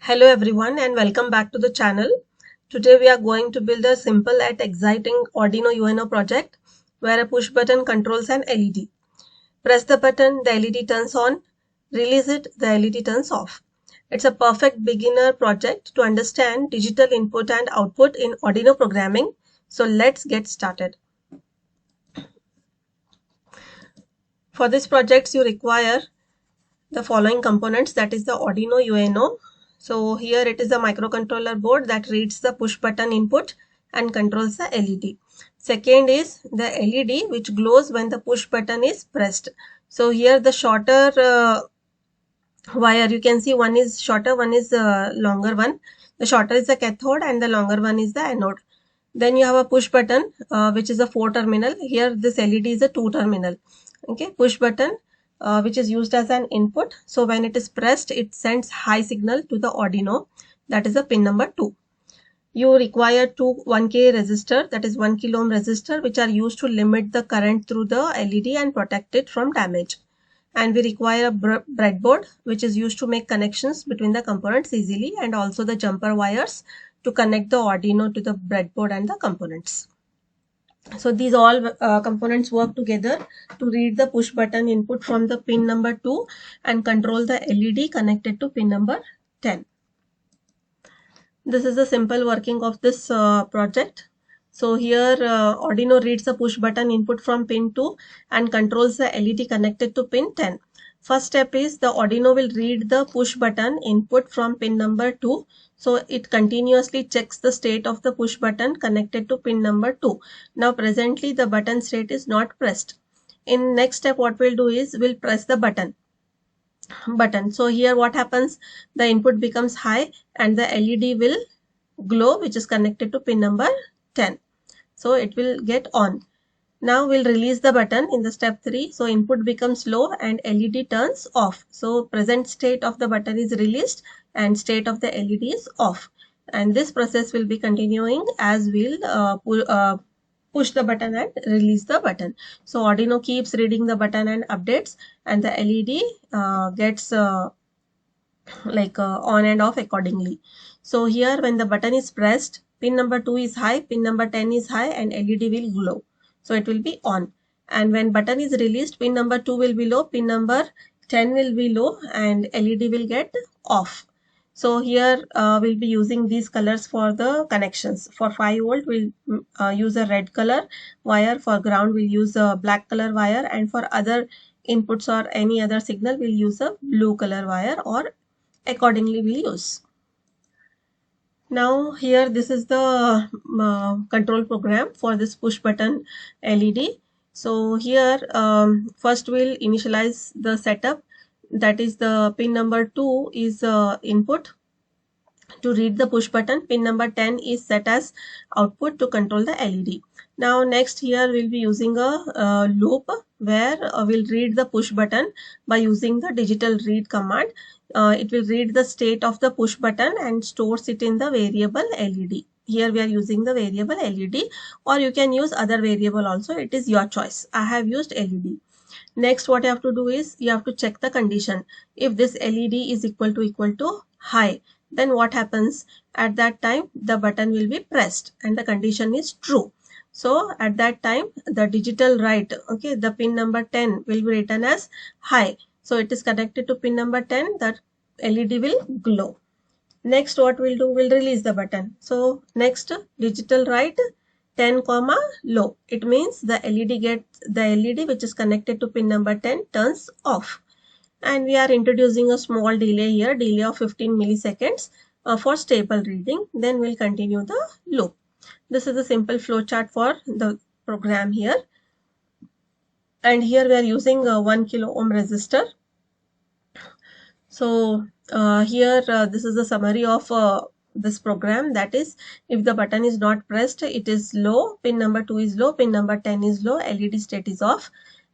Hello everyone and welcome back to the channel. Today we are going to build a simple yet exciting Arduino UNO project where a push button controls an LED. Press the button, the LED turns on. Release it, the LED turns off. It's a perfect beginner project to understand digital input and output in Arduino programming. So let's get started. For this project you require the following components, that is the Arduino UNO. So here it is a microcontroller board that reads the push button input and controls the LED. Second is the LED which glows when the push button is pressed. So here the shorter wire, you can see one is shorter, one is longer one. The shorter is the cathode and the longer one is the anode. Then you have a push button which is a 4 terminal. Here this LED is a 2 terminal. Okay, push button which is used as an input. So when it is pressed, it sends high signal to the Arduino. That is the pin number 2. You require two 1K resistor, that is 1 kilo ohm resistor, which are used to limit the current through the LED and protect it from damage. And we require a breadboard which is used to make connections between the components easily, and also the jumper wires to connect the Arduino to the breadboard and the components. So these all components work together to read the push button input from the pin number 2 and control the LED connected to pin number 10. This is the simple working of this project. So here Arduino reads the push button input from pin 2 and controls the LED connected to pin 10. First step is the Arduino will read the push button input from pin number 2. So it continuously checks the state of the push button connected to pin number 2. Now presently the button state is not pressed. In next step what we'll do is we'll press the button. So here what happens, the input becomes high and the LED will glow, which is connected to pin number 10. So it will get on. Now we'll release the button in the step 3. So input becomes low and LED turns off. So present state of the button is released and state of the LED is off. And this process will be continuing as we'll push the button and release the button. So Arduino keeps reading the button and updates, and the LED gets on and off accordingly. So here when the button is pressed, pin number 2 is high, pin number 10 is high, and LED will glow. So it will be on. And when button is released, pin number 2 will be low, pin number 10 will be low, and LED will get off. So here we'll be using these colors for the connections. For 5 volt, we'll use a red color wire. For ground, we'll use a black color wire. And for other inputs or any other signal, we'll use a blue color wire, or accordingly we'll use. Now here this is the control program for this push button LED. So here first we'll initialize the setup, that is the pin number 2 is input to read the push button, pin number 10 is set as output to control the LED. Now next here we'll be using a loop where we'll read the push button by using the digital read command. It will read the state of the push button and stores it in the variable LED. Here we are using the variable LED, or you can use other variable also, it is your choice. I have used LED. Next what you have to do is you have to check the condition. If this LED is equal to high, then what happens? At that time the button will be pressed and the condition is true. So at that time the digital write, okay, the pin number 10 will be written as high. So it is connected to pin number 10, that LED will glow. Next what we'll do, we'll release the button. So next digital write 10 comma low. It means the LED which is connected to pin number 10 turns off. And we are introducing a small delay here, delay of 15 milliseconds for stable reading. Then we'll continue the loop. This is a simple flowchart for the program here. And here we are using a 1 kilo ohm resistor. So here this is the summary of this program, that is if the button is not pressed, it is low, pin number 2 is low, pin number 10 is low, LED state is off.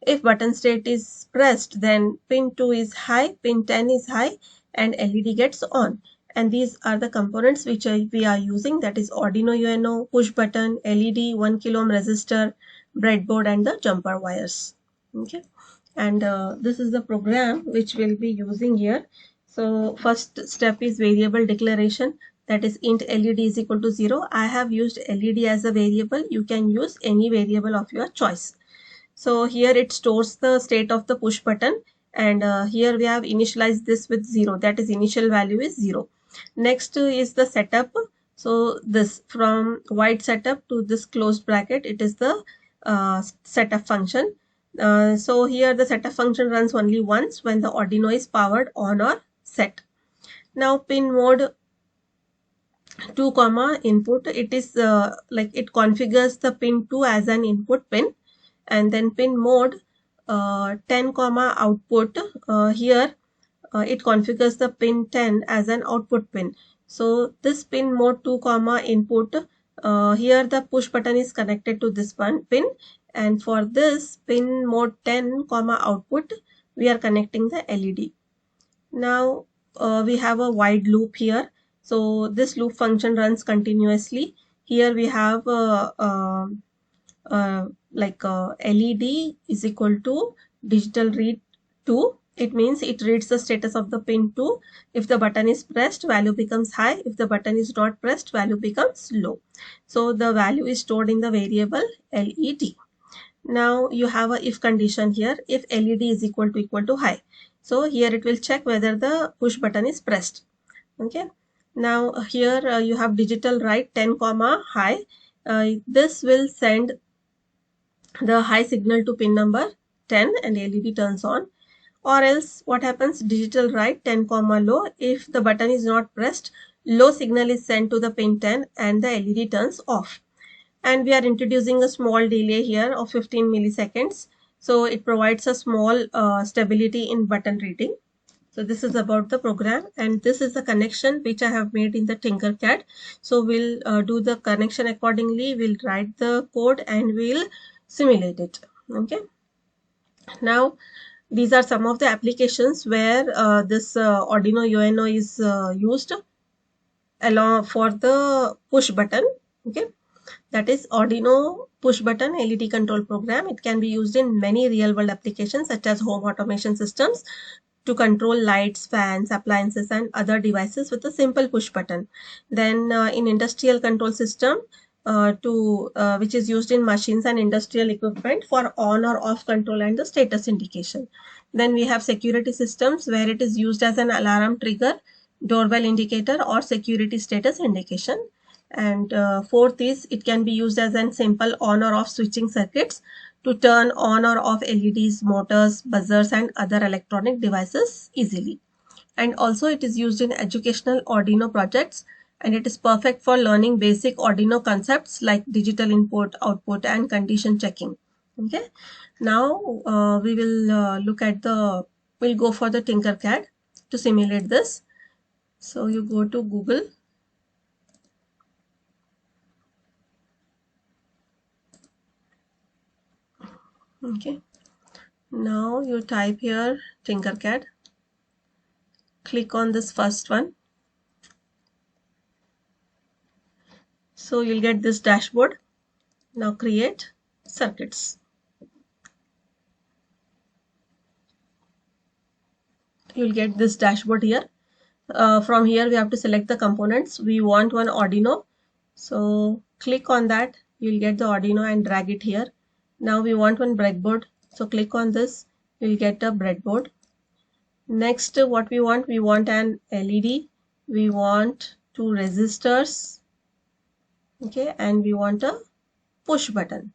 If button state is pressed, then pin 2 is high, pin 10 is high, and LED gets on. And these are the components which we are using, that is Arduino UNO, push button, LED, 1 kilo ohm resistor, breadboard, and the jumper wires. Okay, and this is the program which we'll be using here. So first step is variable declaration, that is int LED is equal to 0. I have used LED as a variable. You can use any variable of your choice. So here it stores the state of the push button, and here we have initialized this with 0, that is initial value is 0. Next is the setup. So this from void setup to this closed bracket, it is the setup function. So here the setup function runs only once when the Arduino is powered on or set. Now pin mode 2 comma input, it is like it configures the pin 2 as an input pin, and then pin mode 10 comma output, here it configures the pin 10 as an output pin. So this pin mode 2 comma input, here the push button is connected to this one pin, and for this pin mode 10 comma output we are connecting the LED. Now we have a wide loop here. So this loop function runs continuously. Here we have LED is equal to digital read 2. It means it reads the status of the pin 2. If the button is pressed, value becomes high. If the button is not pressed, value becomes low. So the value is stored in the variable LED. Now you have a if condition here. If LED is equal to high, so here it will check whether the push button is pressed. Okay. Now here you have digital write 10 comma high. This will send the high signal to pin number 10 and LED turns on. Or else what happens, digital write 10 comma low. If the button is not pressed, low signal is sent to the pin 10 and the LED turns off. And we are introducing a small delay here of 15 milliseconds. So it provides a small stability in button reading. So this is about the program, and this is the connection which I have made in the Tinkercad. So we'll do the connection accordingly. We'll write the code and we'll simulate it. Okay. Now these are some of the applications where this Arduino UNO is used along for the push button. Okay. That is Arduino push button LED control program. It can be used in many real world applications such as home automation systems to control lights, fans, appliances and other devices with a simple push button. Then in industrial control system which is used in machines and industrial equipment for on or off control and the status indication. Then we have security systems where it is used as an alarm trigger, doorbell indicator or security status indication. And fourth is it can be used as a simple on or off switching circuits to turn on or off LEDs, motors, buzzers and other electronic devices easily. And also it is used in educational Arduino projects, and it is perfect for learning basic Arduino concepts like digital input, output and condition checking. Okay. Now we will we'll go for the Tinkercad to simulate this. So you go to Google. Okay, now you type here Tinkercad, click on this first one. So you'll get this dashboard. Now create circuits. You'll get this dashboard here. From here we have to select the components. We want one Arduino. So click on that. You'll get the Arduino and drag it here. Now we want one breadboard. So click on this. You'll get a breadboard. Next, what we want an LED. We want two resistors. Okay, and we want a push button.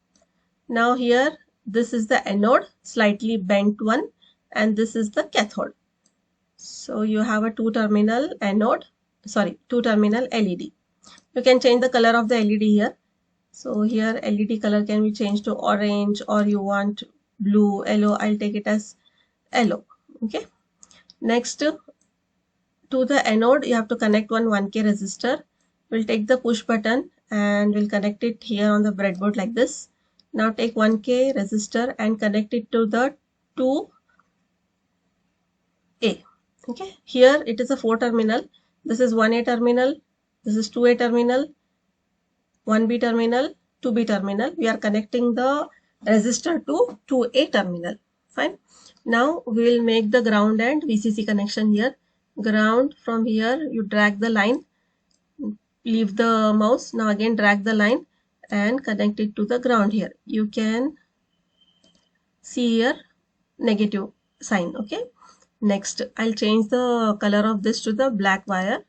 Now here, this is the anode, slightly bent one, and this is the cathode. So you have a two terminal LED. You can change the color of the LED here. So here LED color can be changed to orange, or you want blue, yellow. I'll take it as yellow. Okay. Next, to the anode, you have to connect one 1K resistor. We'll take the push button and we'll connect it here on the breadboard like this. Now take 1K resistor and connect it to the 2A. Okay, here it is a 4 terminal. This is 1A terminal. This is 2A terminal, 1B terminal, 2B terminal. We are connecting the resistor to 2A terminal. Fine. Now we will make the ground and VCC connection here. ground. From here you drag the line, leave the mouse, now again drag the line and connect it to the ground. Here you can see here negative sign. Okay, next I'll change the color of this to the black wire,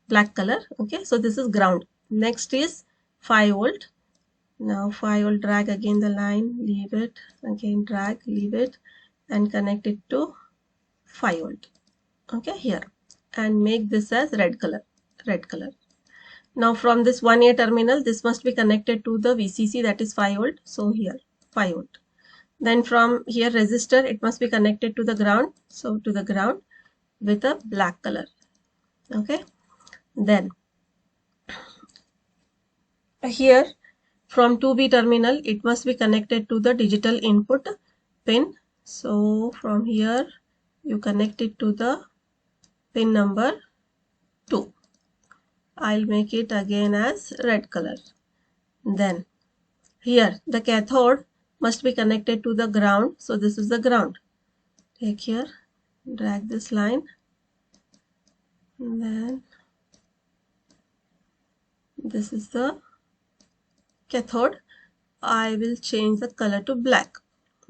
black color. Okay, so this is ground. Next is 5 volt. Now 5 volt, drag again the line, leave it, again drag, leave it and connect it to 5 volt. Okay, here, and make this as red color, red color. Now from this 1A terminal, this must be connected to the VCC, that is 5 volt. So here 5 volt. Then from here resistor, it must be connected to the ground. So to the ground with a black color. Okay. Then here from 2B terminal, it must be connected to the digital input pin. So from here you connect it to the pin number 2. I'll make it again as red color. Then here the cathode must be connected to the ground. So this is the ground. Take here, drag this line, and then this is the cathode. I will change the color to black.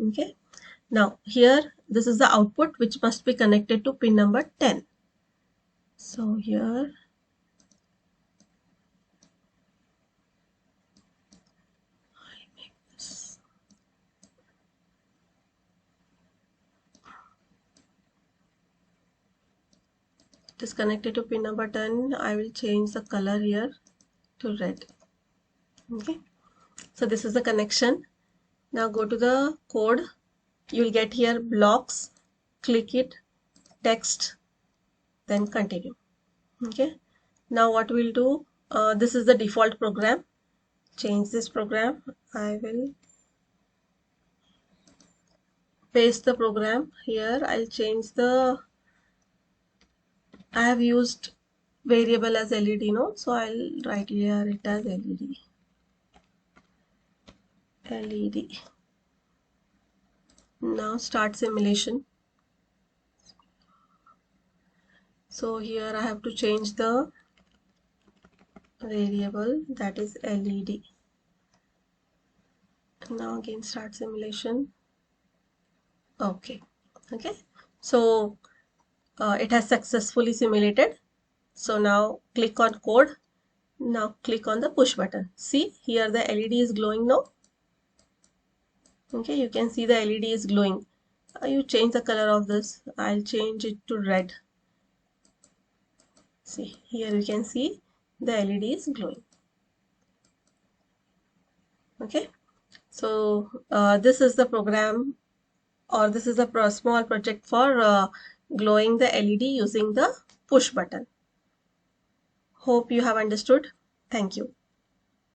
Okay. Now here this is the output which must be connected to pin number 10. So here I make this. It is connected to pin number 10. I will change the color here to red. Okay. So this is the connection. Now go to the code. You will get here blocks. Click it, text, then continue. Okay. Now what we'll do, this is the default program. Change this program. I will paste the program here. I'll change the, I have used variable as LED, no? So I'll write here it as LED. LED. Now start simulation. So here I have to change the variable, that is LED. Now again start simulation. Okay. So it has successfully simulated. So now click on code. Now click on the push button. See here the LED is glowing now. Okay, you can see the LED is glowing. You change the color of this. I'll change it to red. See here you can see the LED is glowing. Okay, so this is the program, or this is a small project for glowing the LED using the push button. Hope you have understood. Thank you.